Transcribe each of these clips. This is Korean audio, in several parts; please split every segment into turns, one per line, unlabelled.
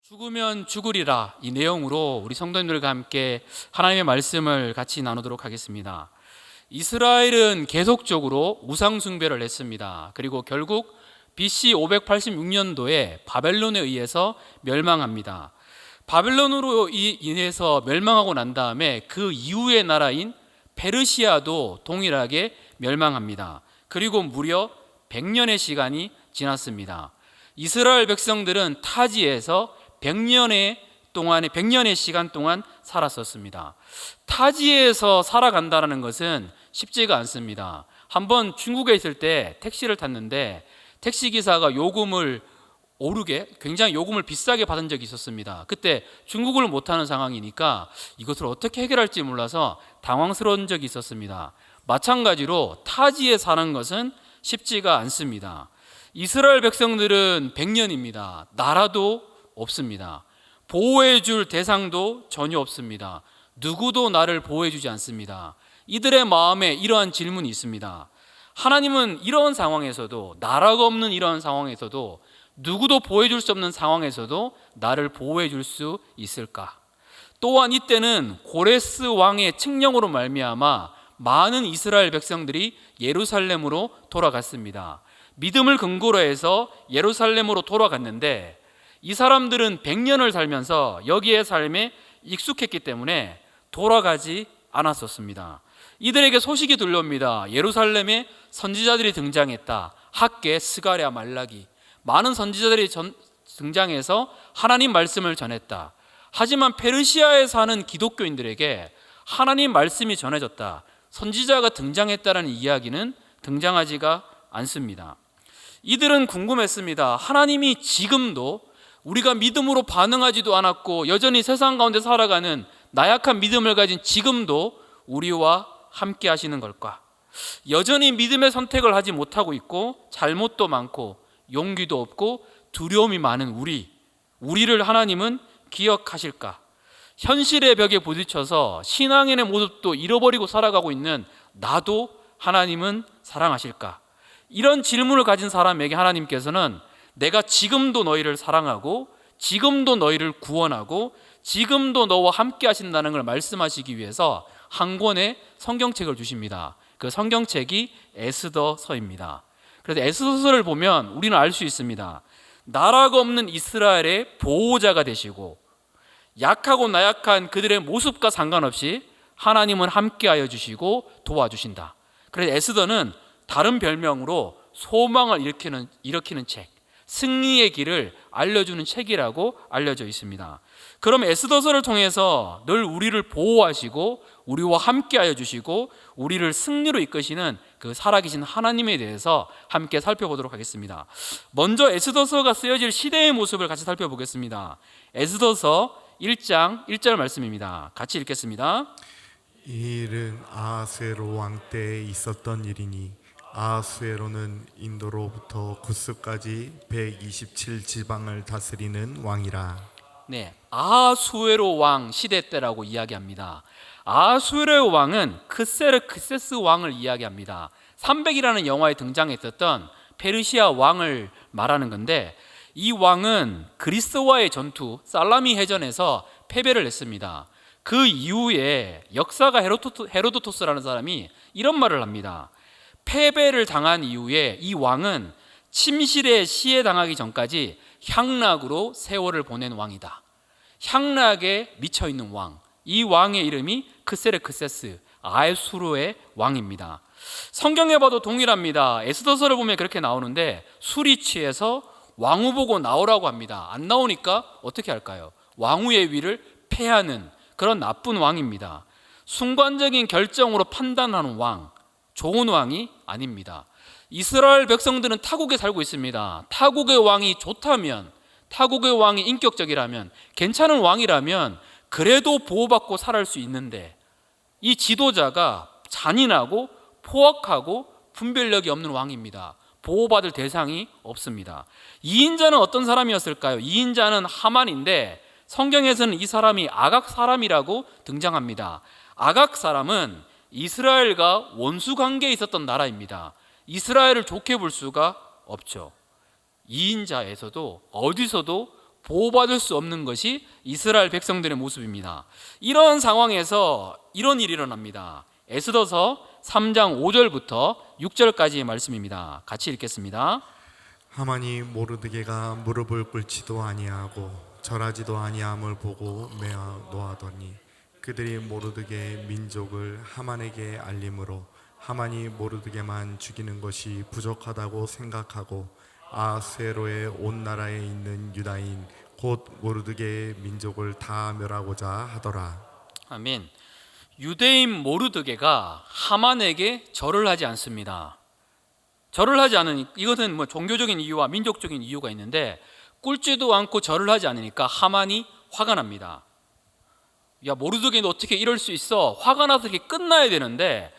죽으면 죽으리라, 이 내용으로 우리 성도님들과 함께 하나님의 말씀을 같이 나누도록 하겠습니다. 이스라엘은 계속적으로 우상 숭배를 했습니다. 그리고 결국 BC 586년도에 바벨론에 의해서 멸망합니다. 바벨론으로 인해서 멸망하고 난 다음에 그 이후의 나라인 페르시아도 동일하게 멸망합니다. 그리고 무려 100년의 시간이 지났습니다. 이스라엘 백성들은 타지에서 100년의 시간 동안 살았었습니다. 타지에서 살아간다는 것은 쉽지가 않습니다. 한번 중국에 있을 때 택시를 탔는데 택시기사가 굉장히 요금을 비싸게 받은 적이 있었습니다. 그때 중국어를 못하는 상황이니까 이것을 어떻게 해결할지 몰라서 당황스러운 적이 있었습니다. 마찬가지로 타지에 사는 것은 쉽지가 않습니다. 이스라엘 백성들은 100년입니다. 나라도 없습니다. 보호해 줄 대상도 전혀 없습니다. 누구도 나를 보호해 주지 않습니다. 이들의 마음에 이러한 질문이 있습니다. 하나님은 이런 상황에서도, 나라가 없는 이러한 상황에서도, 누구도 보호해 줄 수 없는 상황에서도 나를 보호해 줄 수 있을까? 또한 이때는 고레스 왕의 칙령으로 말미암아 많은 이스라엘 백성들이 예루살렘으로 돌아갔습니다. 믿음을 근거로 해서 예루살렘으로 돌아갔는데 이 사람들은 100년을 살면서 여기의 삶에 익숙했기 때문에 돌아가지 않았었습니다. 이들에게 소식이 들려옵니다. 예루살렘에 선지자들이 등장했다. 학개, 스가랴, 말라기, 많은 선지자들이 등장해서 하나님 말씀을 전했다. 하지만 페르시아에 사는 기독교인들에게 하나님 말씀이 전해졌다, 선지자가 등장했다는 이야기는 등장하지가 않습니다. 이들은 궁금했습니다. 하나님이 지금도 우리가 믿음으로 반응하지도 않았고 여전히 세상 가운데 살아가는 나약한 믿음을 가진 지금도 우리와 함께 하시는 걸까? 여전히 믿음의 선택을 하지 못하고 있고 잘못도 많고 용기도 없고 두려움이 많은 우리를 하나님은 기억하실까? 현실의 벽에 부딪혀서 신앙인의 모습도 잃어버리고 살아가고 있는 나도 하나님은 사랑하실까? 이런 질문을 가진 사람에게 하나님께서는 내가 지금도 너희를 사랑하고 지금도 너희를 구원하고 지금도 너와 함께 하신다는 걸 말씀하시기 위해서 한 권의 성경책을 주십니다. 그 성경책이 에스더서입니다. 그래서 에스더서를 보면 우리는 알 수 있습니다. 나라가 없는 이스라엘의 보호자가 되시고 약하고 나약한 그들의 모습과 상관없이 하나님은 함께하여 주시고 도와주신다. 그래서 에스더는 다른 별명으로 소망을 일으키는 책, 승리의 길을 알려주는 책이라고 알려져 있습니다. 그럼 에스더서를 통해서 늘 우리를 보호하시고 우리와 함께하여 주시고 우리를 승리로 이끄시는 그 살아계신 하나님에 대해서 함께 살펴보도록 하겠습니다. 먼저 에스더서가 쓰여질 시대의 모습을 같이 살펴보겠습니다. 에스더서 1장 1절 말씀입니다. 같이 읽겠습니다.
이 일은 아하수에로 왕 때에 있었던 일이니 아하수에로는 인도로부터 구스까지 127지방을 다스리는 왕이라.
네, 아하수에로 왕 시대 때라고 이야기합니다. 아하수에로 왕은 크세르크세스 왕을 이야기합니다. 300이라는 영화에 등장했었던 페르시아 왕을 말하는 건데 이 왕은 그리스와의 전투 살라미 해전에서 패배를 했습니다. 그 이후에 역사가 헤로도토스라는 사람이 이런 말을 합니다. 패배를 당한 이후에 이 왕은 침실에 시해당하기 전까지 향락으로 세월을 보낸 왕이다. 향락에 미쳐있는 왕, 이 왕의 이름이 크세르크세스, 아하수에로의 왕입니다. 성경에 봐도 동일합니다. 에스더서를 보면 그렇게 나오는데 술이 취해서 왕후 보고 나오라고 합니다. 안 나오니까 어떻게 할까요? 왕후의 위를 패하는 그런 나쁜 왕입니다. 순간적인 결정으로 판단하는 왕, 좋은 왕이 아닙니다. 이스라엘 백성들은 타국에 살고 있습니다. 타국의 왕이 좋다면, 타국의 왕이 인격적이라면, 괜찮은 왕이라면 그래도 보호받고 살아갈 수 있는데 이 지도자가 잔인하고 포악하고 분별력이 없는 왕입니다. 보호받을 대상이 없습니다. 2인자는 어떤 사람이었을까요? 2인자는 하만인데 성경에서는 이 사람이 아각 사람이라고 등장합니다. 아각 사람은 이스라엘과 원수 관계에 있었던 나라입니다. 이스라엘을 좋게 볼 수가 없죠. 2인자에서도 어디서도 보호받을 수 없는 것이 이스라엘 백성들의 모습입니다. 이런 상황에서 이런 일이 일어납니다. 에스더서 3장 5절부터 6절까지의 말씀입니다. 같이 읽겠습니다.
하만이 모르드게가 무릎을 꿇지도 아니하고 절하지도 아니함을 보고 매어 노하더니 그들이 모르드게의 민족을 하만에게 알림으로 하만이 모르드게만 죽이는 것이 부족하다고 생각하고 아하수에로의 온 나라에 있는 유다인 곧 모르드게의 민족을 다 멸하고자 하더라.
아멘. 유대인 모르드게가 하만에게 절을 하지 않습니다. 절을 하지 않으니 이것은 뭐 종교적인 이유와 민족적인 이유가 있는데 꿇지도 않고 절을 하지 않으니까 하만이 화가 납니다. 야, 모르드게 너 어떻게 이럴 수 있어? 화가 나서 이렇게 끝나야 되는데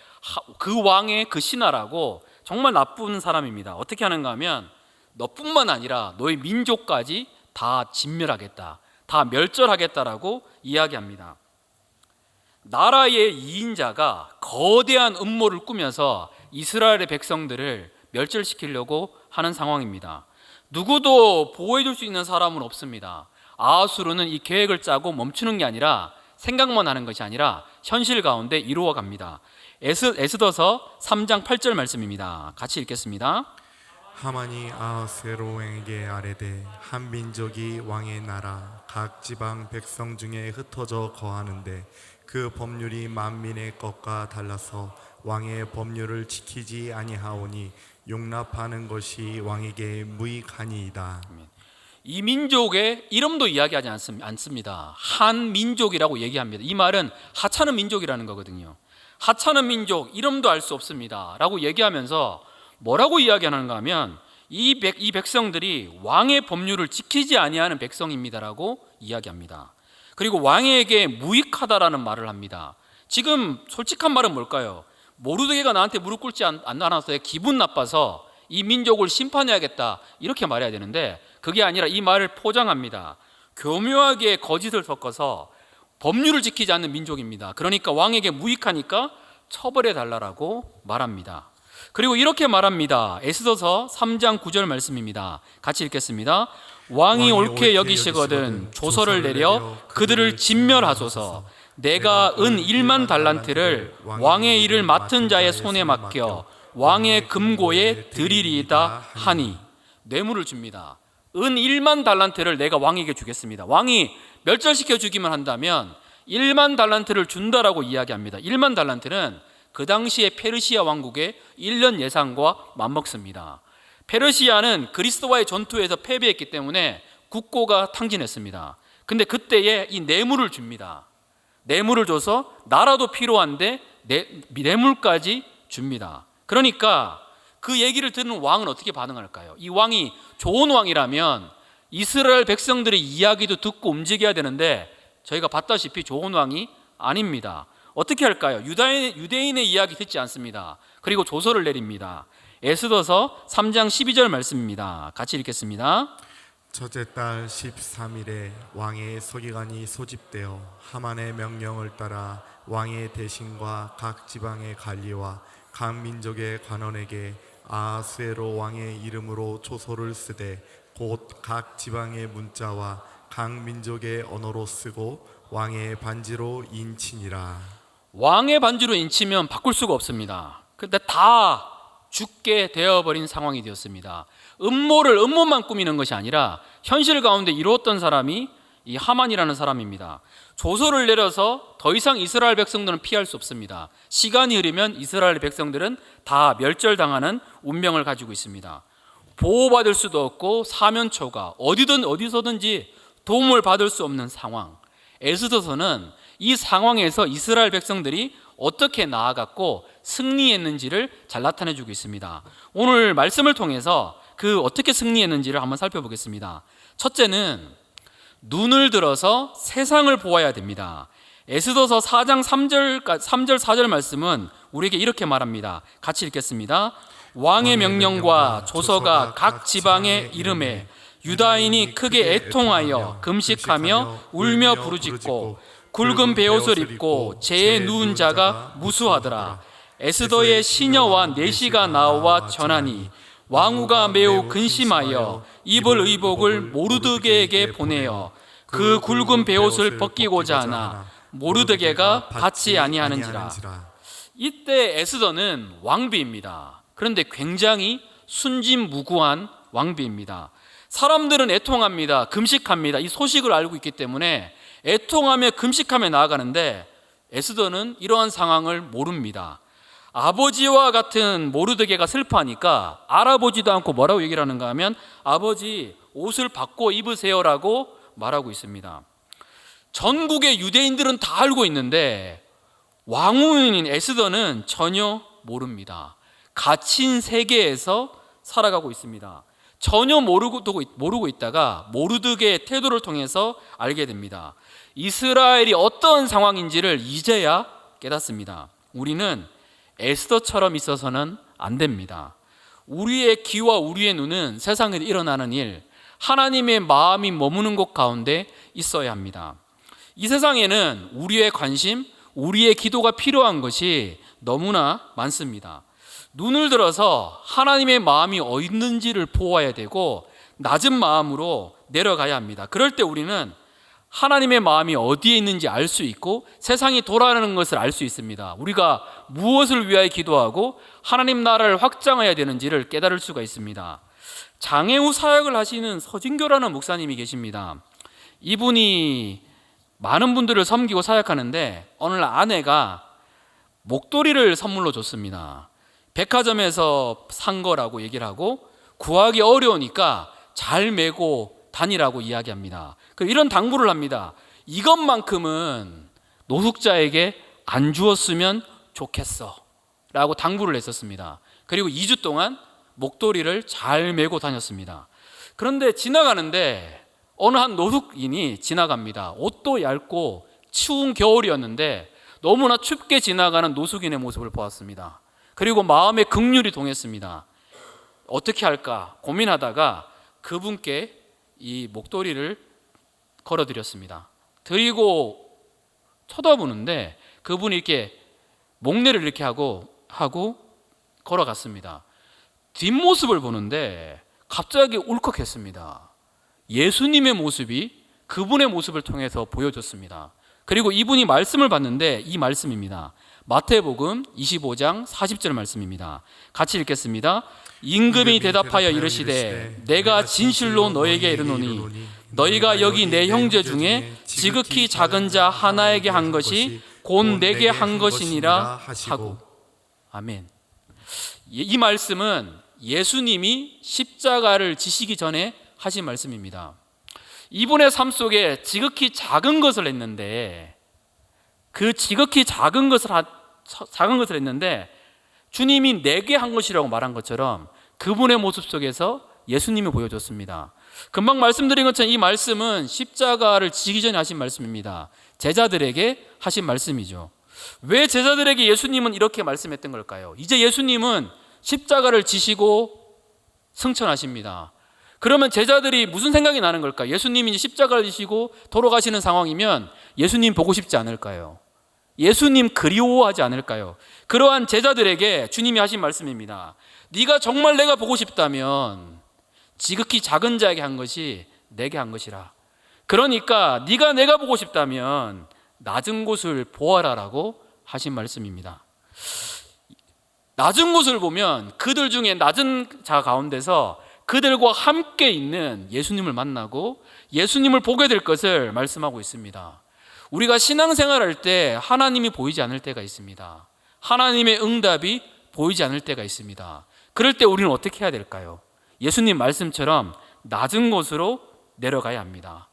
그 왕의 그 신하라고 정말 나쁜 사람입니다. 어떻게 하는가 하면 너뿐만 아니라 너의 민족까지 다 진멸하겠다, 다 멸절하겠다라고 이야기합니다. 나라의 2인자가 거대한 음모를 꾸며서 이스라엘의 백성들을 멸절시키려고 하는 상황입니다. 누구도 보호해줄 수 있는 사람은 없습니다. 아하수르는 이 계획을 짜고 멈추는 게 아니라 생각만 하는 것이 아니라 현실 가운데 이루어 갑니다. 에스더서 3장 8절 말씀입니다. 같이 읽겠습니다.
하만이 아하수에로에게 아뢰되 한 민족이 왕의 나라 각 지방 백성 중에 흩어져 거하는데 그 법률이 만민의 것과 달라서 왕의 법률을 지키지 아니하오니 용납하는 것이 왕에게 무익하니이다.
이 민족의 이름도 이야기하지 않습니다. 한 민족이라고 얘기합니다. 이 말은 하찮은 민족이라는 거거든요. 하찮은 민족, 이름도 알 수 없습니다 라고 얘기하면서 뭐라고 이야기하는가 하면 이 백성들이 왕의 법률을 지키지 아니하는 백성입니다라고 이야기합니다. 그리고 왕에게 무익하다라는 말을 합니다. 지금 솔직한 말은 뭘까요? 모르드게가 나한테 무릎 꿇지 않아서 기분 나빠서 이 민족을 심판해야겠다 이렇게 말해야 되는데 그게 아니라 이 말을 포장합니다. 교묘하게 거짓을 섞어서 법률을 지키지 않는 민족입니다. 그러니까 왕에게 무익하니까 처벌해 달라고 말합니다. 그리고 이렇게 말합니다. 에스더서 3장 9절 말씀입니다. 같이 읽겠습니다. 왕이 옳게 여기시거든 조서를 내려 그들을 진멸하소서. 내가 은 1만 달란트를 왕의 일을 맡은 자의 손에 맡겨 왕의 금고에 드리리이다 하니 뇌물을 줍니다. 은 1만 달란트를 내가 왕에게 주겠습니다. 왕이 멸절시켜 주기만 한다면 1만 달란트를 준다라고 이야기합니다. 1만 달란트는 그 당시에 페르시아 왕국의 1년 예산과 맞먹습니다. 페르시아는 그리스도와의 전투에서 패배했기 때문에 국고가 탕진했습니다. 근데 그때에 이 뇌물을 줍니다. 뇌물을 줘서 나라도 필요한데 뇌물까지 줍니다. 그러니까 그 얘기를 듣는 왕은 어떻게 반응할까요? 이 왕이 좋은 왕이라면 이스라엘 백성들의 이야기도 듣고 움직여야 되는데 저희가 봤다시피 좋은 왕이 아닙니다. 어떻게 할까요? 유대인의 이야기 듣지 않습니다. 그리고 조서를 내립니다. 에스더서 3장 12절 말씀입니다. 같이 읽겠습니다.
첫째 달 13일에 왕의 서기관이 소집되어 하만의 명령을 따라 왕의 대신과 각 지방의 관리와 각 민족의 관원에게 아하수에로 왕의 이름으로 조서를 쓰되 곧 각 지방의 문자와 각 민족의 언어로 쓰고 왕의 반지로 인치니라.
왕의 반지로 인치면 바꿀 수가 없습니다. 근데 다 죽게 되어버린 상황이 되었습니다. 음모만 꾸미는 것이 아니라 현실 가운데 이루었던 사람이 이 하만이라는 사람입니다. 조서를 내려서 더 이상 이스라엘 백성들은 피할 수 없습니다. 시간이 흐르면 이스라엘 백성들은 다 멸절당하는 운명을 가지고 있습니다. 보호받을 수도 없고 사면초가 어디서든지 도움을 받을 수 없는 상황. 에스더서는 이 상황에서 이스라엘 백성들이 어떻게 나아갔고 승리했는지를 잘 나타내주고 있습니다. 오늘 말씀을 통해서 그 어떻게 승리했는지를 한번 살펴보겠습니다. 첫째는 눈을 들어서 세상을 보아야 됩니다. 에스더서 4장 3절 4절 말씀은 우리에게 이렇게 말합니다. 같이 읽겠습니다. 왕의 명령과 조서가 각 지방의 이름에 유다인이 크게 애통하여 금식하며 울며 부르짖고 굵은 베옷을 입고 재에 누운 자가 무수하더라. 에스더의 시녀와 내시가 나와 전하니 왕후가 매우 근심하여 입을 의복을 모르드게에게 보내어 그 굵은 베옷을 벗기고자 하나 모르드게가 받지 아니하는지라. 이때 에스더는 왕비입니다. 그런데 굉장히 순진무구한 왕비입니다. 사람들은 애통합니다. 금식합니다. 이 소식을 알고 있기 때문에 애통하며 금식하며 나아가는데 에스더는 이러한 상황을 모릅니다. 아버지와 같은 모르드게가 슬퍼하니까 알아보지도 않고 뭐라고 얘기를 하는가 하면 아버지 옷을 바꿔 입으세요라고 말하고 있습니다. 전국의 유대인들은 다 알고 있는데 왕후인 에스더는 전혀 모릅니다. 갇힌 세계에서 살아가고 있습니다. 전혀 모르고 있다가 모르드게의 태도를 통해서 알게 됩니다. 이스라엘이 어떤 상황인지를 이제야 깨닫습니다. 우리는 에스더처럼 있어서는 안 됩니다. 우리의 귀와 우리의 눈은 세상에 일어나는 일, 하나님의 마음이 머무는 곳 가운데 있어야 합니다. 이 세상에는 우리의 관심, 우리의 기도가 필요한 것이 너무나 많습니다. 눈을 들어서 하나님의 마음이 어디 있는지를 보아야 되고 낮은 마음으로 내려가야 합니다. 그럴 때 우리는 하나님의 마음이 어디에 있는지 알 수 있고 세상이 돌아가는 것을 알 수 있습니다. 우리가 무엇을 위하여 기도하고 하나님 나라를 확장해야 되는지를 깨달을 수가 있습니다. 장애우 사역을 하시는 서진교라는 목사님이 계십니다. 이분이 많은 분들을 섬기고 사역하는데 어느 날 아내가 목도리를 선물로 줬습니다. 백화점에서 산 거라고 얘기를 하고 구하기 어려우니까 잘 메고 다니라고 이야기합니다. 이런 당부를 합니다. 이것만큼은 노숙자에게 안 주었으면 좋겠어 라고 당부를 했었습니다. 그리고 2주 동안 목도리를 잘 메고 다녔습니다. 그런데 지나가는데 어느 한 노숙인이 지나갑니다. 옷도 얇고 추운 겨울이었는데 너무나 춥게 지나가는 노숙인의 모습을 보았습니다. 그리고 마음에 긍휼이 동했습니다. 어떻게 할까 고민하다가 그분께 이 목도리를 걸어드렸습니다. 드리고 쳐다보는데 그분이 이렇게 목례를 이렇게 하고 걸어갔습니다. 뒷모습을 보는데 갑자기 울컥했습니다. 예수님의 모습이 그분의 모습을 통해서 보여줬습니다. 그리고 이분이 말씀을 봤는데 이 말씀입니다. 마태복음 25장 40절 말씀입니다. 같이 읽겠습니다. 임금이 대답하여 이르시되 내가 진실로 너에게 이르노니 너희가 여기 내 형제 중에 지극히 작은 자 하나에게 한 것이 곧 내게 한 것이니라 하고. 아멘. 이 말씀은 예수님이 십자가를 지시기 전에 하신 말씀입니다. 이분의 삶 속에 지극히 작은 것을 했는데 그 지극히 작은 것을 했는데 주님이 내게 한 것이라고 말한 것처럼 그분의 모습 속에서 예수님이 보여줬습니다. 금방 말씀드린 것처럼 이 말씀은 십자가를 지기 전에 하신 말씀입니다. 제자들에게 하신 말씀이죠. 왜 제자들에게 예수님은 이렇게 말씀했던 걸까요? 이제 예수님은 십자가를 지시고 승천하십니다. 그러면 제자들이 무슨 생각이 나는 걸까요? 예수님이 십자가를 지시고 돌아가시는 상황이면 예수님 보고 싶지 않을까요? 예수님 그리워하지 않을까요? 그러한 제자들에게 주님이 하신 말씀입니다. 네가 정말 내가 보고 싶다면 지극히 작은 자에게 한 것이 내게 한 것이라. 그러니까 네가 내가 보고 싶다면 낮은 곳을 보아라라고 하신 말씀입니다. 낮은 곳을 보면 그들 중에 낮은 자 가운데서 그들과 함께 있는 예수님을 만나고 예수님을 보게 될 것을 말씀하고 있습니다. 우리가 신앙생활할 때 하나님이 보이지 않을 때가 있습니다. 하나님의 응답이 보이지 않을 때가 있습니다. 그럴 때 우리는 어떻게 해야 될까요? 예수님 말씀처럼 낮은 곳으로 내려가야 합니다.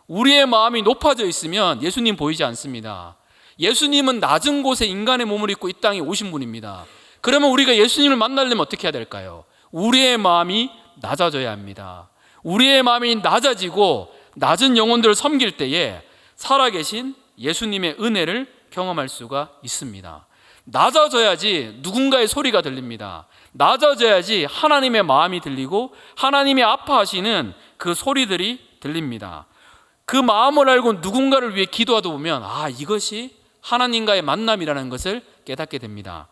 우리의 마음이 높아져 있으면 예수님 보이지 않습니다. 예수님은 낮은 곳에 인간의 몸을 입고 이 땅에 오신 분입니다. 그러면 우리가 예수님을 만나려면 어떻게 해야 될까요? 우리의 마음이 낮아져야 합니다. 우리의 마음이 낮아지고 낮은 영혼들을 섬길 때에 살아계신 예수님의 은혜를 경험할 수가 있습니다. 낮아져야지 누군가의 소리가 들립니다. 낮아져야지 하나님의 마음이 들리고 하나님이 아파하시는 그 소리들이 들립니다. 그 마음을 알고 누군가를 위해 기도하다 보면 이것이 하나님과의 만남이라는 것을 깨닫게 됩니다.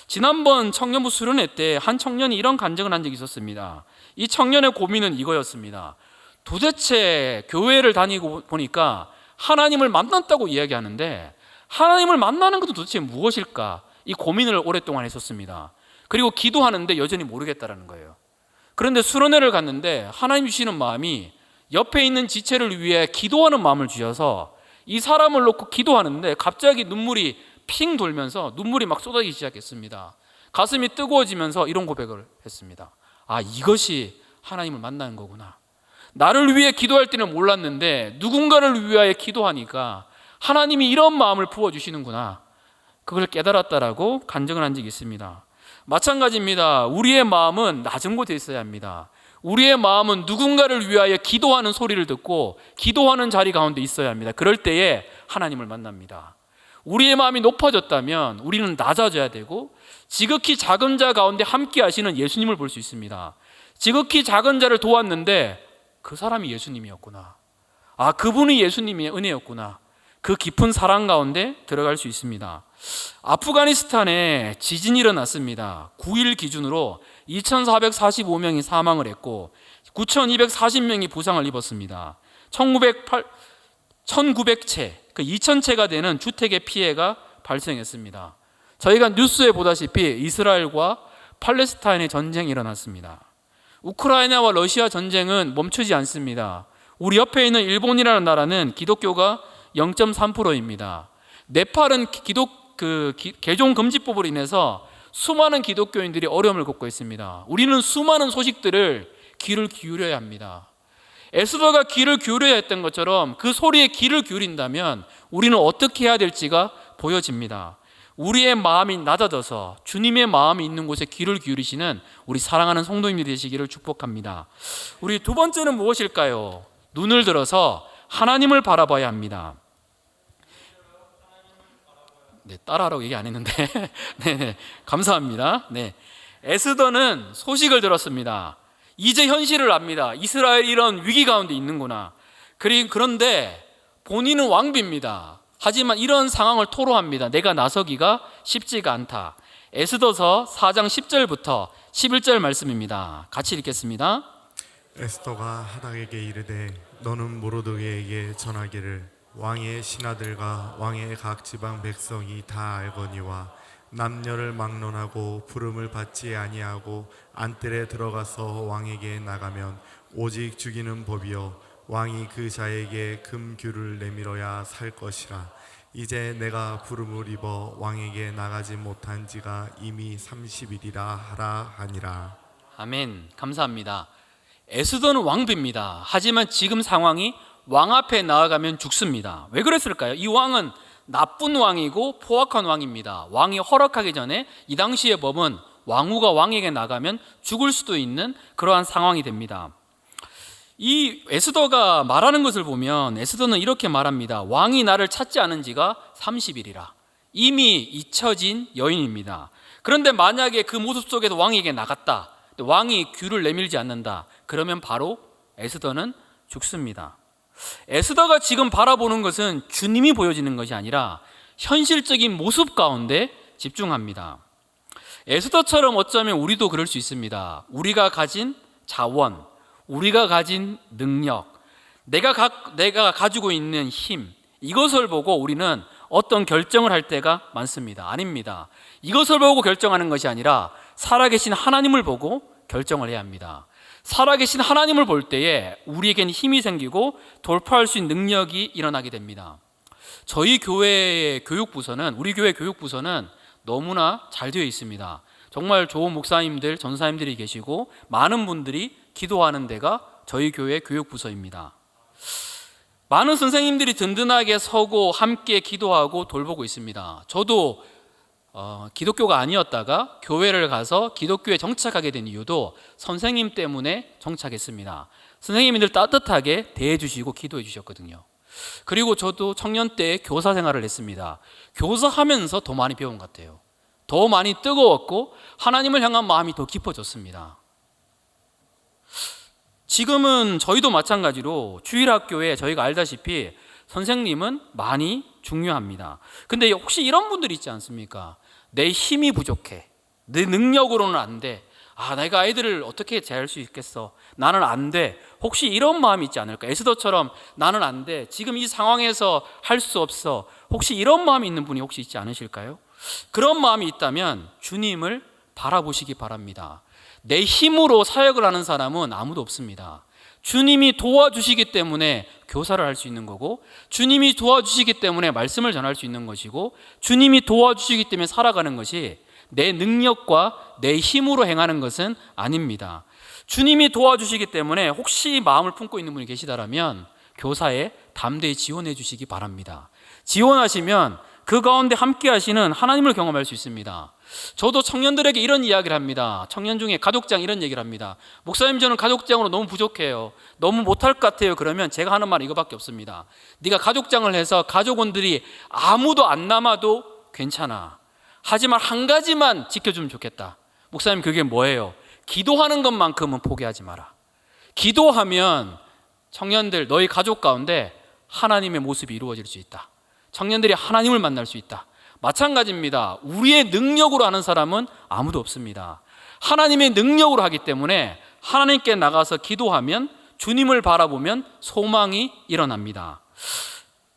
지난번 청년부 수련회 때 한 청년이 이런 간증을 한 적이 있었습니다. 이 청년의 고민은 이거였습니다. 도대체 교회를 다니고 보니까 하나님을 만났다고 이야기하는데 하나님을 만나는 것도 도대체 무엇일까? 이 고민을 오랫동안 했었습니다. 그리고 기도하는데 여전히 모르겠다라는 거예요. 그런데 수련회를 갔는데 하나님 주시는 마음이 옆에 있는 지체를 위해 기도하는 마음을 주셔서 이 사람을 놓고 기도하는데 갑자기 눈물이 핑 돌면서 눈물이 막 쏟아지기 시작했습니다. 가슴이 뜨거워지면서 이런 고백을 했습니다. 아, 이것이 하나님을 만나는 거구나. 나를 위해 기도할 때는 몰랐는데 누군가를 위하여 기도하니까 하나님이 이런 마음을 부어주시는구나. 그걸 깨달았다라고 간증을 한 적이 있습니다. 마찬가지입니다. 우리의 마음은 낮은 곳에 있어야 합니다. 우리의 마음은 누군가를 위하여 기도하는 소리를 듣고 기도하는 자리 가운데 있어야 합니다. 그럴 때에 하나님을 만납니다. 우리의 마음이 높아졌다면 우리는 낮아져야 되고 지극히 작은 자 가운데 함께 하시는 예수님을 볼 수 있습니다. 지극히 작은 자를 도왔는데 그 사람이 예수님이었구나. 아, 그분이 예수님의 은혜였구나. 그 깊은 사랑 가운데 들어갈 수 있습니다. 아프가니스탄에 지진이 일어났습니다. 9일 기준으로 2,445명이 사망을 했고 9,240명이 부상을 입었습니다. 1,900채, 그 2,000채가 되는 주택의 피해가 발생했습니다. 저희가 뉴스에 보다시피 이스라엘과 팔레스타인의 전쟁이 일어났습니다. 우크라이나와 러시아 전쟁은 멈추지 않습니다. 우리 옆에 있는 일본이라는 나라는 기독교가 0.3%입니다. 네팔은 개종 금지법으로 인해서 수많은 기독교인들이 어려움을 겪고 있습니다. 우리는 수많은 소식들을 귀를 기울여야 합니다. 에스더가 귀를 기울여야 했던 것처럼 그 소리에 귀를 기울인다면 우리는 어떻게 해야 될지가 보여집니다. 우리의 마음이 낮아져서 주님의 마음이 있는 곳에 귀를 기울이시는 우리 사랑하는 성도님들이 되시기를 축복합니다. 우리 두 번째는 무엇일까요? 눈을 들어서 하나님을 바라봐야 합니다. 네, 따라하라고 얘기 안 했는데 네, 감사합니다. 네, 에스더는 소식을 들었습니다. 이제 현실을 압니다. 이스라엘이 이런 위기 가운데 있는구나. 그런데 본인은 왕비입니다. 하지만 이런 상황을 토로합니다. 내가 나서기가 쉽지가 않다. 에스더서 4장 10절부터 11절 말씀입니다. 같이 읽겠습니다.
에스더가 하닥에게 이르되 너는 모르드게에게 전하기를 왕의 신하들과 왕의 각 지방 백성이 다 알거니와 남녀를 막론하고 부름을 받지 아니하고 안뜰에 들어가서 왕에게 나가면 오직 죽이는 법이요 왕이 그 자에게 금규를 내밀어야 살 것이라. 이제 내가 부름을 입어 왕에게 나가지 못한 지가 이미 30일이라 하라 하니라.
아멘. 감사합니다. 에스더는 왕비입니다. 하지만 지금 상황이 왕 앞에 나아가면 죽습니다. 왜 그랬을까요? 이 왕은 나쁜 왕이고 포악한 왕입니다. 왕이 허락하기 전에 이 당시의 법은 왕후가 왕에게 나가면 죽을 수도 있는 그러한 상황이 됩니다. 이 에스더가 말하는 것을 보면 에스더는 이렇게 말합니다. 왕이 나를 찾지 않은 지가 30일이라. 이미 잊혀진 여인입니다. 그런데 만약에 그 모습 속에서 왕에게 나갔다, 왕이 귀를 내밀지 않는다, 그러면 바로 에스더는 죽습니다. 에스더가 지금 바라보는 것은 주님이 보여지는 것이 아니라 현실적인 모습 가운데 집중합니다. 에스더처럼 어쩌면 우리도 그럴 수 있습니다. 우리가 가진 자원, 우리가 가진 능력, 내가 가지고 있는 힘, 이것을 보고 우리는 어떤 결정을 할 때가 많습니다. 아닙니다. 이것을 보고 결정하는 것이 아니라 살아계신 하나님을 보고 결정을 해야 합니다. 살아계신 하나님을 볼 때에 우리에게는 힘이 생기고 돌파할 수 있는 능력이 일어나게 됩니다. 저희 교회의 교육부서는, 우리 교회 교육부서는 너무나 잘 되어 있습니다. 정말 좋은 목사님들, 전사님들이 계시고 많은 분들이 기도하는 데가 저희 교회 교육부서입니다. 많은 선생님들이 든든하게 서고 함께 기도하고 돌보고 있습니다. 저도 기독교가 아니었다가 교회를 가서 기독교에 정착하게 된 이유도 선생님 때문에 정착했습니다. 선생님들 따뜻하게 대해주시고 기도해 주셨거든요. 그리고 저도 청년 때 교사 생활을 했습니다. 교사하면서 더 많이 배운 것 같아요. 더 많이 뜨거웠고 하나님을 향한 마음이 더 깊어졌습니다. 지금은 저희도 마찬가지로 주일학교에 저희가 알다시피 선생님은 많이 중요합니다. 근데 혹시 이런 분들 있지 않습니까? 내 힘이 부족해. 내 능력으로는 안 돼. 내가 아이들을 어떻게 대할 수 있겠어? 나는 안 돼. 혹시 이런 마음이 있지 않을까? 에스더처럼 나는 안 돼. 지금 이 상황에서 할 수 없어. 혹시 이런 마음이 있는 분이 혹시 있지 않으실까요? 그런 마음이 있다면 주님을 바라보시기 바랍니다. 내 힘으로 사역을 하는 사람은 아무도 없습니다. 주님이 도와주시기 때문에 교사를 할 수 있는 거고, 주님이 도와주시기 때문에 말씀을 전할 수 있는 것이고, 주님이 도와주시기 때문에 살아가는 것이 내 능력과 내 힘으로 행하는 것은 아닙니다. 주님이 도와주시기 때문에 혹시 마음을 품고 있는 분이 계시다라면 교사에 담대히 지원해 주시기 바랍니다. 지원하시면 그 가운데 함께 하시는 하나님을 경험할 수 있습니다. 저도 청년들에게 이런 이야기를 합니다. 청년 중에 가족장 이런 얘기를 합니다. 목사님, 저는 가족장으로 너무 부족해요. 너무 못할 것 같아요. 그러면 제가 하는 말은 이거밖에 없습니다. 네가 가족장을 해서 가족원들이 아무도 안 남아도 괜찮아. 하지만 한 가지만 지켜주면 좋겠다. 목사님, 그게 뭐예요? 기도하는 것만큼은 포기하지 마라. 기도하면 청년들, 너희 가족 가운데 하나님의 모습이 이루어질 수 있다. 청년들이 하나님을 만날 수 있다. 마찬가지입니다. 우리의 능력으로 하는 사람은 아무도 없습니다. 하나님의 능력으로 하기 때문에 하나님께 나가서 기도하면, 주님을 바라보면 소망이 일어납니다.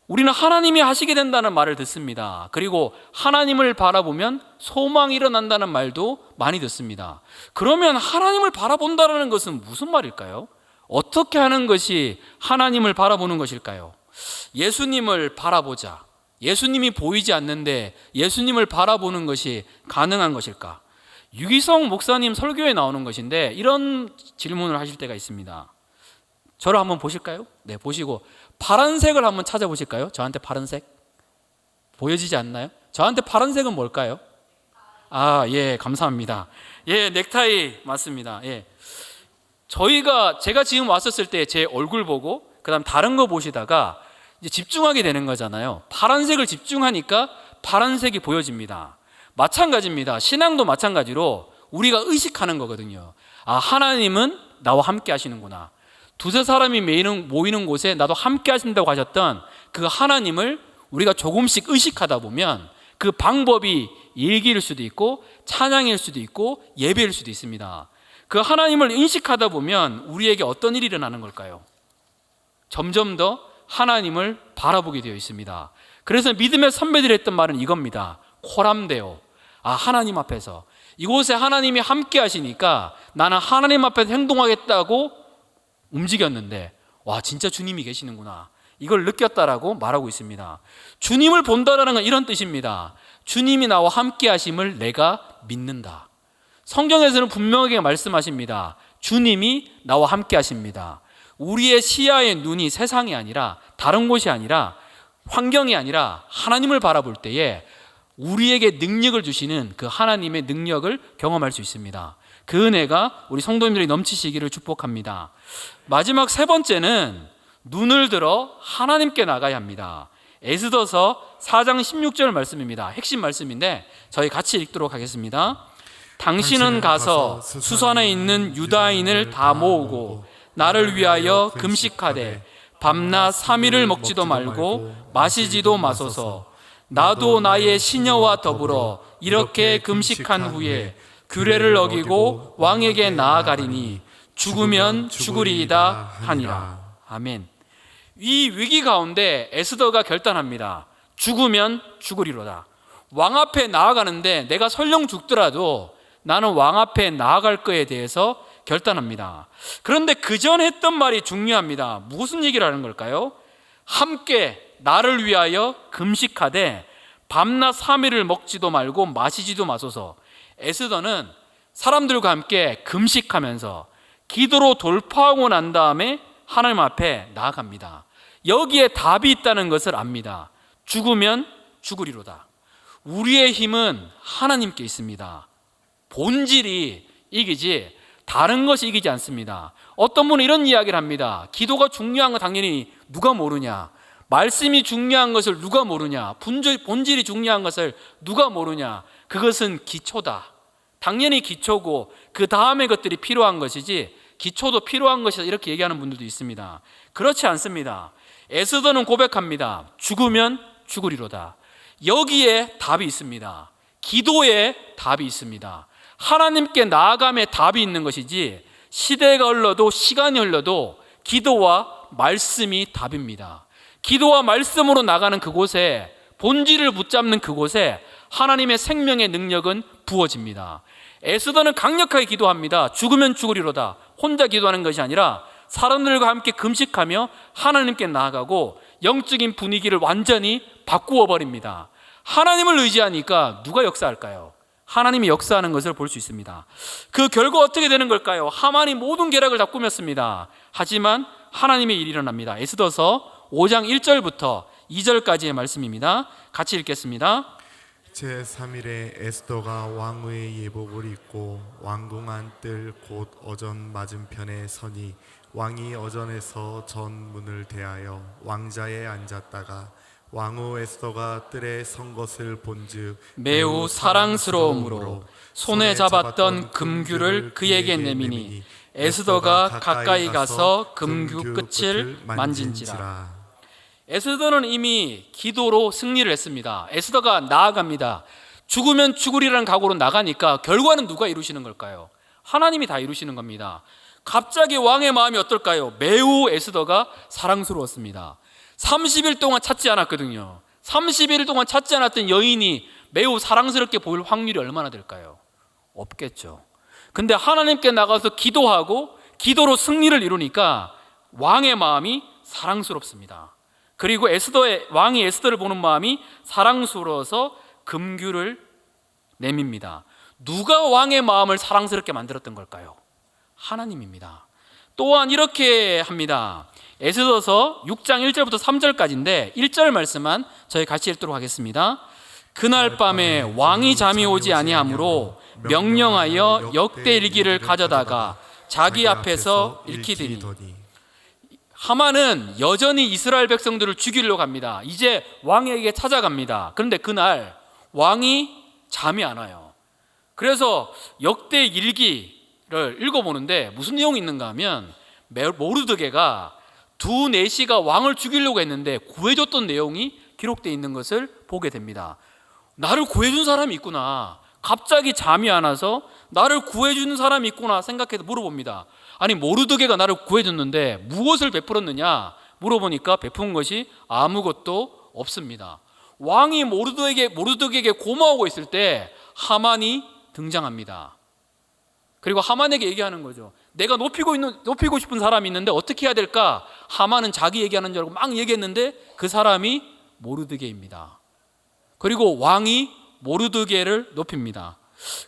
우리는 하나님이 하시게 된다는 말을 듣습니다. 그리고 하나님을 바라보면 소망이 일어난다는 말도 많이 듣습니다. 그러면 하나님을 바라본다는 것은 무슨 말일까요? 어떻게 하는 것이 하나님을 바라보는 것일까요? 예수님을 바라보자. 예수님이 보이지 않는데 예수님을 바라보는 것이 가능한 것일까? 유기성 목사님 설교에 나오는 것인데 이런 질문을 하실 때가 있습니다. 저를 한번 보실까요? 네, 보시고 파란색을 한번 찾아보실까요? 저한테 파란색 보여지지 않나요? 저한테 파란색은 뭘까요? 예, 감사합니다. 예, 넥타이 맞습니다. 예, 제가 지금 왔었을 때 제 얼굴 보고 그다음 다른 거 보시다가 이제 집중하게 되는 거잖아요. 파란색을 집중하니까 파란색이 보여집니다. 마찬가지입니다. 신앙도 마찬가지로 우리가 의식하는 거거든요. 하나님은 나와 함께 하시는구나. 두세 사람이 모이는 곳에 나도 함께 하신다고 하셨던 그 하나님을 우리가 조금씩 의식하다 보면 그 방법이 일기일 수도 있고 찬양일 수도 있고 예배일 수도 있습니다. 그 하나님을 인식하다 보면 우리에게 어떤 일이 일어나는 걸까요? 점점 더 하나님을 바라보게 되어 있습니다. 그래서 믿음의 선배들이 했던 말은 이겁니다. 코람데오. 하나님 앞에서 이곳에 하나님이 함께 하시니까 나는 하나님 앞에서 행동하겠다고 움직였는데 진짜 주님이 계시는구나, 이걸 느꼈다라고 말하고 있습니다. 주님을 본다라는 건 이런 뜻입니다. 주님이 나와 함께 하심을 내가 믿는다. 성경에서는 분명하게 말씀하십니다. 주님이 나와 함께 하십니다. 우리의 시야의 눈이 세상이 아니라 다른 곳이 아니라 환경이 아니라 하나님을 바라볼 때에 우리에게 능력을 주시는 그 하나님의 능력을 경험할 수 있습니다. 그 은혜가 우리 성도님들이 넘치시기를 축복합니다. 마지막 세 번째는 눈을 들어 하나님께 나가야 합니다. 에스더서 4장 16절 말씀입니다. 핵심 말씀인데 저희 같이 읽도록 하겠습니다. 당신은 가서 수산에 있는 유다인을 다 모으고 나를 위하여 금식하되 밤낮 3일을 먹지도 말고 마시지도 마소서. 나도 나의 시녀와 더불어 이렇게 금식한 후에 규례를 어기고 왕에게 나아가리니 죽으면 죽으리이다 하니라. 아멘. 이 위기 가운데 에스더가 결단합니다. 죽으면 죽으리로다. 왕 앞에 나아가는데 내가 설령 죽더라도 나는 왕 앞에 나아갈 거에 대해서 결단합니다. 그런데 그 전 했던 말이 중요합니다. 무슨 얘기를 하는 걸까요? 함께 나를 위하여 금식하되 밤낮 3일을 먹지도 말고 마시지도 마소서. 에스더는 사람들과 함께 금식하면서 기도로 돌파하고 난 다음에 하나님 앞에 나아갑니다. 여기에 답이 있다는 것을 압니다. 죽으면 죽으리로다. 우리의 힘은 하나님께 있습니다. 본질이 이기지 다른 것이 이기지 않습니다. 어떤 분은 이런 이야기를 합니다. 기도가 중요한 거 당연히 누가 모르냐? 말씀이 중요한 것을 누가 모르냐? 본질이 중요한 것을 누가 모르냐? 그것은 기초다. 당연히 기초고 그 다음의 것들이 필요한 것이지 기초도 필요한 것이다, 이렇게 얘기하는 분들도 있습니다. 그렇지 않습니다. 에스더는 고백합니다. 죽으면 죽으리로다. 여기에 답이 있습니다. 기도에 답이 있습니다. 하나님께 나아감에 답이 있는 것이지 시대가 흘러도 시간이 흘러도 기도와 말씀이 답입니다. 기도와 말씀으로 나가는 그곳에, 본질을 붙잡는 그곳에 하나님의 생명의 능력은 부어집니다. 에스더는 강력하게 기도합니다. 죽으면 죽으리로다. 혼자 기도하는 것이 아니라 사람들과 함께 금식하며 하나님께 나아가고 영적인 분위기를 완전히 바꾸어 버립니다. 하나님을 의지하니까 누가 역사할까요? 하나님이 역사하는 것을 볼 수 있습니다. 그 결과 어떻게 되는 걸까요? 하만이 모든 계략을 다 꾸몄습니다. 하지만 하나님의 일이 일어납니다. 에스더서 5장 1절부터 2절까지의 말씀입니다. 같이 읽겠습니다.
제3일에 에스더가 왕의 예복을 입고 왕궁안 뜰 곧 어전 맞은편에 서니 왕이 어전에서 전 문을 대하여 왕자에 앉았다가 왕후 에스더가 뜰에 선 것을 본즉
매우 사랑스러움으로 손에 잡았던 금규를 그에게 내미니 에스더가 가까이 가서 금규 끝을 만진지라. 에스더는 이미 기도로 승리를 했습니다. 에스더가 나아갑니다. 죽으면 죽으리라는 각오로 나가니까 결과는 누가 이루시는 걸까요? 하나님이 다 이루시는 겁니다. 갑자기 왕의 마음이 어떨까요? 매우 에스더가 사랑스러웠습니다. 30일 동안 찾지 않았거든요. 30일 동안 찾지 않았던 여인이 매우 사랑스럽게 보일 확률이 얼마나 될까요? 없겠죠. 근데 하나님께 나가서 기도하고 기도로 승리를 이루니까 왕의 마음이 사랑스럽습니다. 그리고 왕이 에스더를 보는 마음이 사랑스러워서 금규를 내밉니다. 누가 왕의 마음을 사랑스럽게 만들었던 걸까요? 하나님입니다. 또한 이렇게 합니다. 에스더서 6장 1절부터 3절까지인데 1절 말씀만 저희 같이 읽도록 하겠습니다. 그날 밤에 왕이 잠이 오지 아니하므로 명령하여 역대일기를 가져다가 자기 앞에서 읽히더니 하만은 여전히 이스라엘 백성들을 죽이려고 합니다. 이제 왕에게 찾아갑니다. 그런데 그날 왕이 잠이 안 와요. 그래서 역대일기를 읽어보는데 무슨 내용이 있는가 하면 모르드게가 두 내시가 왕을 죽이려고 했는데 구해줬던 내용이 기록되어 있는 것을 보게 됩니다. 나를 구해준 사람이 있구나. 갑자기 잠이 안 와서 나를 구해주는 사람이 있구나 생각해서 물어봅니다. 아니 모르드게가 나를 구해줬는데 무엇을 베풀었느냐 물어보니까 베푼 것이 아무것도 없습니다. 왕이 모르드게에게 고마워하고 있을 때 하만이 등장합니다. 그리고 하만에게 얘기하는 거죠. 내가 높이고 싶은 사람이 있는데 어떻게 해야 될까? 하만은 자기 얘기하는 줄 알고 막 얘기했는데 그 사람이 모르드게입니다. 그리고 왕이 모르드게를 높입니다.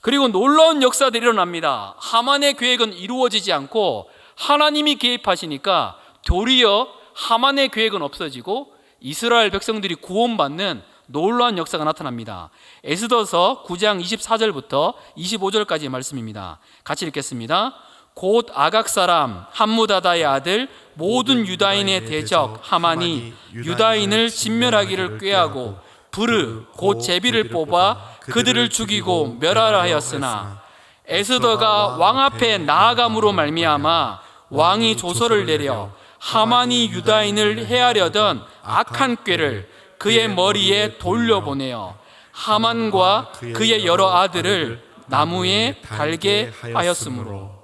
그리고 놀라운 역사들이 일어납니다. 하만의 계획은 이루어지지 않고 하나님이 개입하시니까 도리어 하만의 계획은 없어지고 이스라엘 백성들이 구원받는 놀라운 역사가 나타납니다. 에스더서 9장 24절부터 25절까지의 말씀입니다. 같이 읽겠습니다. 곧 아각 사람 함무다다의 아들 모든 유다인의 대적 하만이 유다인을 진멸하기를 꾀하고 부르 곧 제비를 뽑아 그들을 죽이고 멸하라 하였으나 에스더가 왕 앞에 나아감으로 말미암아 왕이 조서를 내려 하만이 유다인을 해하려던 악한 꾀를 그의 머리에 돌려보내어 하만과 그의 여러 아들을 나무에 달게 하였으므로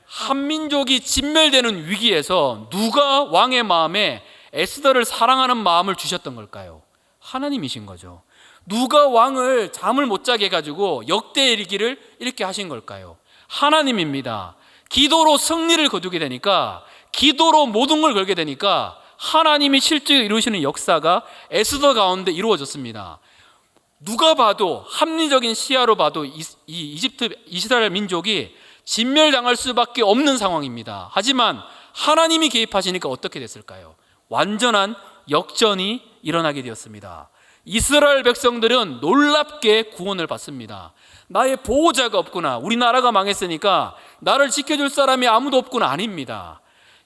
한민족이 진멸되는 위기에서 누가 왕의 마음에 에스더를 사랑하는 마음을 주셨던 걸까요? 하나님이신 거죠. 누가 왕을 잠을 못 자게 해가지고 역대일기를 이렇게 하신 걸까요? 하나님입니다. 기도로 승리를 거두게 되니까, 기도로 모든 걸 걸게 되니까 하나님이 실제 이루시는 역사가 에스더 가운데 이루어졌습니다. 누가 봐도 합리적인 시야로 봐도 이스라엘 민족이 진멸당할 수밖에 없는 상황입니다. 하지만 하나님이 개입하시니까 어떻게 됐을까요? 완전한 역전이 일어나게 되었습니다. 이스라엘 백성들은 놀랍게 구원을 받습니다. 나의 보호자가 없구나, 우리나라가 망했으니까 나를 지켜줄 사람이 아무도 없구나, 아닙니다.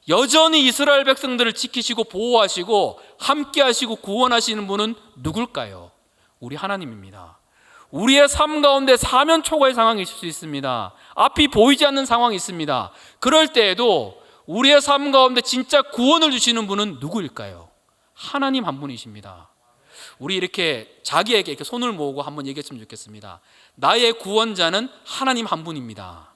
여전히 이스라엘 백성들을 지키시고 보호하시고 함께 하시고 구원하시는 분은 누굴까요? 우리 하나님입니다. 우리의 삶 가운데 사면 초과의 상황이 있을 수 있습니다. 앞이 보이지 않는 상황이 있습니다. 그럴 때에도 우리의 삶 가운데 진짜 구원을 주시는 분은 누구일까요? 하나님 한 분이십니다. 우리 이렇게 자기에게 이렇게 손을 모으고 한번 얘기했으면 좋겠습니다. 나의 구원자는 하나님 한 분입니다.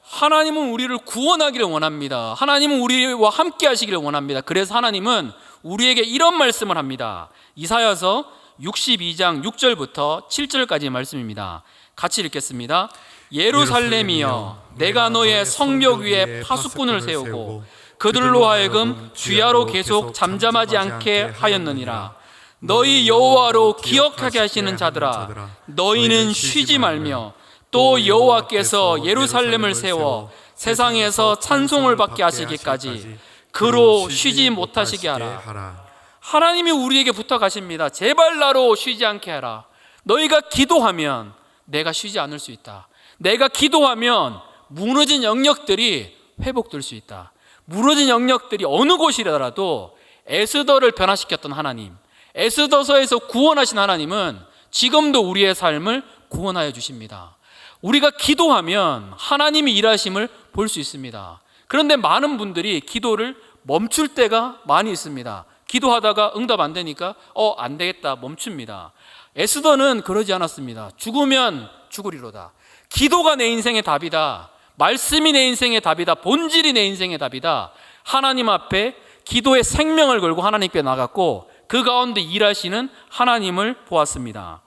하나님은 우리를 구원하기를 원합니다. 하나님은 우리와 함께 하시기를 원합니다. 그래서 하나님은 우리에게 이런 말씀을 합니다. 이사야서 62장 6절부터 7절까지의 말씀입니다. 같이 읽겠습니다. 예루살렘이여, 내가 너의 성벽 위에 파수꾼을 세우고 그들로 하여금 주야로 계속 잠잠하지 않게 하였느니라. 너희 여호와로 기억하게 하시는 자들아, 너희는 쉬지 말며 또 여호와께서 예루살렘을 세워 세상에서 찬송을 받게 하시기까지 그로 쉬지 못하시게 하라. 하나님이 우리에게 부탁하십니다. 제발 나로 쉬지 않게 하라. 너희가 기도하면 내가 쉬지 않을 수 있다. 내가 기도하면 무너진 영역들이 회복될 수 있다. 무너진 영역들이 어느 곳이라도 에스더를 변화시켰던 하나님, 에스더서에서 구원하신 하나님은 지금도 우리의 삶을 구원하여 주십니다. 우리가 기도하면 하나님이 일하심을 볼 수 있습니다. 그런데 많은 분들이 기도를 멈출 때가 많이 있습니다. 기도하다가 응답 안 되니까 안 되겠다 멈춥니다. 에스더는 그러지 않았습니다. 죽으면 죽으리로다. 기도가 내 인생의 답이다. 말씀이 내 인생의 답이다. 본질이 내 인생의 답이다. 하나님 앞에 기도의 생명을 걸고 하나님께 나갔고 그 가운데 일하시는 하나님을 보았습니다.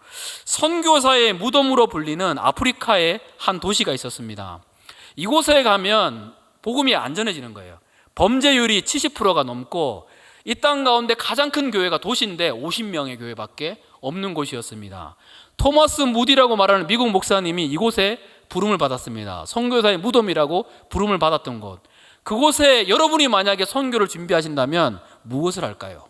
선교사의 무덤으로 불리는 아프리카의 한 도시가 있었습니다. 이곳에 가면 복음이 안전해지는 거예요. 범죄율이 70%가 넘고 이 땅 가운데 가장 큰 교회가 도시인데 50명의 교회밖에 없는 곳이었습니다. 토마스 무디라고 말하는 미국 목사님이 이곳에 부름을 받았습니다. 선교사의 무덤이라고 부름을 받았던 곳. 그곳에 여러분이 만약에 선교를 준비하신다면 무엇을 할까요?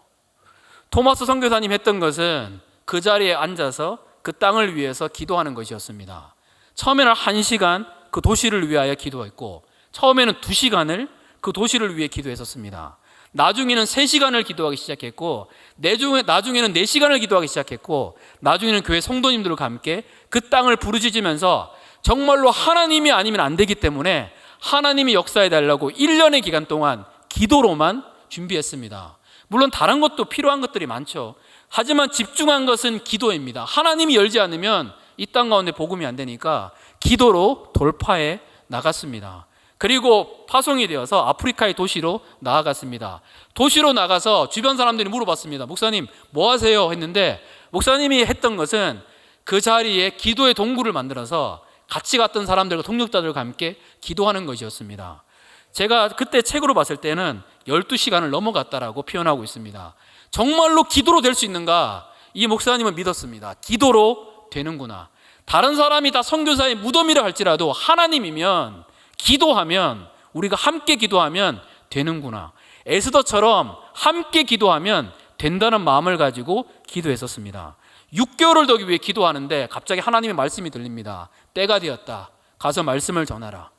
토마스 선교사님 했던 것은 그 자리에 앉아서 그 땅을 위해서 기도하는 것이었습니다. 처음에는 1시간 그 도시를 위하여 기도했고 처음에는 2시간을 그 도시를 위해 기도했었습니다. 나중에는 3시간을 기도하기 시작했고 나중에는 4시간을 기도하기 시작했고 나중에는 교회 성도님들과 함께 그 땅을 부르짖으면서 정말로 하나님이 아니면 안 되기 때문에 하나님이 역사해 달라고 1년의 기간 동안 기도로만 준비했습니다. 물론 다른 것도 필요한 것들이 많죠. 하지만 집중한 것은 기도입니다. 하나님이 열지 않으면 이 땅 가운데 복음이 안 되니까 기도로 돌파해 나갔습니다. 그리고 파송이 되어서 아프리카의 도시로 나아갔습니다. 도시로 나가서 주변 사람들이 물어봤습니다. 목사님 뭐 하세요? 했는데 목사님이 했던 것은 그 자리에 기도의 동굴을 만들어서 같이 갔던 사람들과 동력자들과 함께 기도하는 것이었습니다. 제가 그때 책으로 봤을 때는 12시간을 넘어갔다라고 표현하고 있습니다. 정말로 기도로 될 수 있는가? 이 목사님은 믿었습니다. 기도로 되는구나. 다른 사람이 다 선교사의 무덤이라 할지라도 하나님이면 기도하면 우리가 함께 기도하면 되는구나. 에스더처럼 함께 기도하면 된다는 마음을 가지고 기도했었습니다. 6개월을 더 위해 기도하는데 갑자기 하나님의 말씀이 들립니다. 때가 되었다. 가서 말씀을 전하라.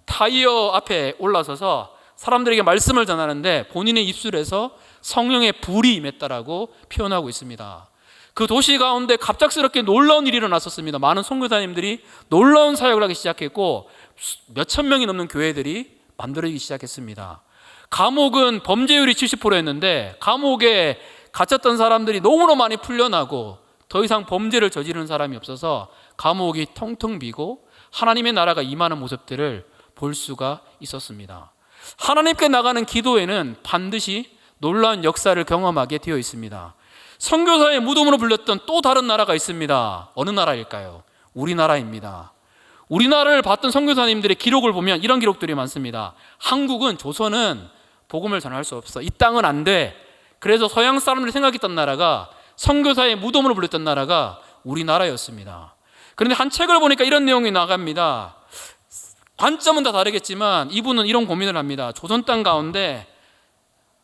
타이어 앞에 올라서서 사람들에게 말씀을 전하는데 본인의 입술에서 성령의 불이 임했다라고 표현하고 있습니다. 그 도시 가운데 갑작스럽게 놀라운 일이 일어났었습니다. 많은 선교사님들이 놀라운 사역을 하기 시작했고 몇천 명이 넘는 교회들이 만들어지기 시작했습니다. 감옥은 범죄율이 70%였는데 감옥에 갇혔던 사람들이 너무나 많이 풀려나고 더 이상 범죄를 저지르는 사람이 없어서 감옥이 텅텅 비고 하나님의 나라가 임하는 모습들을 볼 수가 있었습니다. 하나님께 나가는 기도에는 반드시 놀라운 역사를 경험하게 되어 있습니다. 선교사의 무덤으로 불렸던 또 다른 나라가 있습니다. 어느 나라일까요? 우리나라입니다. 우리나라를 봤던 선교사님들의 기록을 보면 이런 기록들이 많습니다. 한국은 조선은 복음을 전할 수 없어. 이 땅은 안 돼. 그래서 서양 사람들이 생각했던 나라가 선교사의 무덤으로 불렸던 나라가 우리나라였습니다. 그런데 한 책을 보니까 이런 내용이 나갑니다. 관점은 다 다르겠지만 이분은 이런 고민을 합니다. 조선 땅 가운데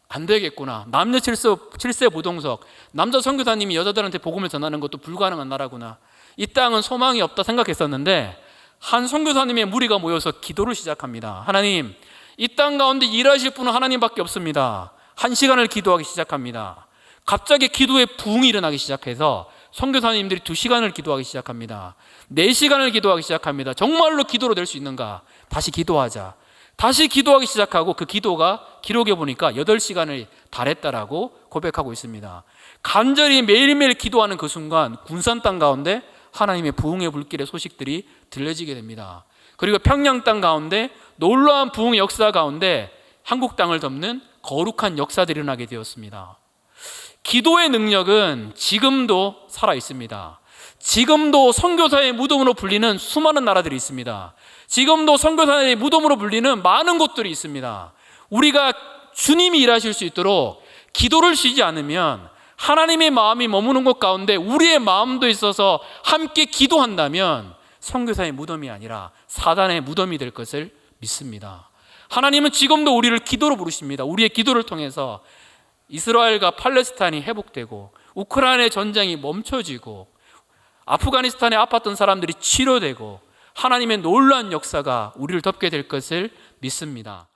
안 되겠구나. 남녀 7세 부동석. 남자 선교사님이 여자들한테 복음을 전하는 것도 불가능한 나라구나. 이 땅은 소망이 없다 생각했었는데 한 선교사님의 무리가 모여서 기도를 시작합니다. 하나님, 이 땅 가운데 일하실 분은 하나님밖에 없습니다. 1시간을 기도하기 시작합니다. 갑자기 기도의 부흥이 일어나기 시작해서 선교사님들이 2시간을 기도하기 시작합니다. 4시간을 기도하기 시작합니다. 정말로 기도로 될 수 있는가? 다시 기도하자. 다시 기도하기 시작하고 그 기도가 기록해 보니까 8시간을 달했다라고 고백하고 있습니다. 간절히 매일매일 기도하는 그 순간 군산 땅 가운데 하나님의 부흥의 불길의 소식들이 들려지게 됩니다. 그리고 평양 땅 가운데 놀라운 부흥의 역사 가운데 한국 땅을 덮는 거룩한 역사들이 일어나게 되었습니다. 기도의 능력은 지금도 살아 있습니다. 지금도 선교사의 무덤으로 불리는 수많은 나라들이 있습니다. 지금도 선교사의 무덤으로 불리는 많은 곳들이 있습니다. 우리가 주님이 일하실 수 있도록 기도를 쉬지 않으면, 하나님의 마음이 머무는 곳 가운데 우리의 마음도 있어서 함께 기도한다면 선교사의 무덤이 아니라 사단의 무덤이 될 것을 믿습니다. 하나님은 지금도 우리를 기도로 부르십니다. 우리의 기도를 통해서 이스라엘과 팔레스타인이 회복되고, 우크라이나의 전쟁이 멈춰지고, 아프가니스탄에 아팠던 사람들이 치료되고, 하나님의 놀라운 역사가 우리를 덮게 될 것을 믿습니다.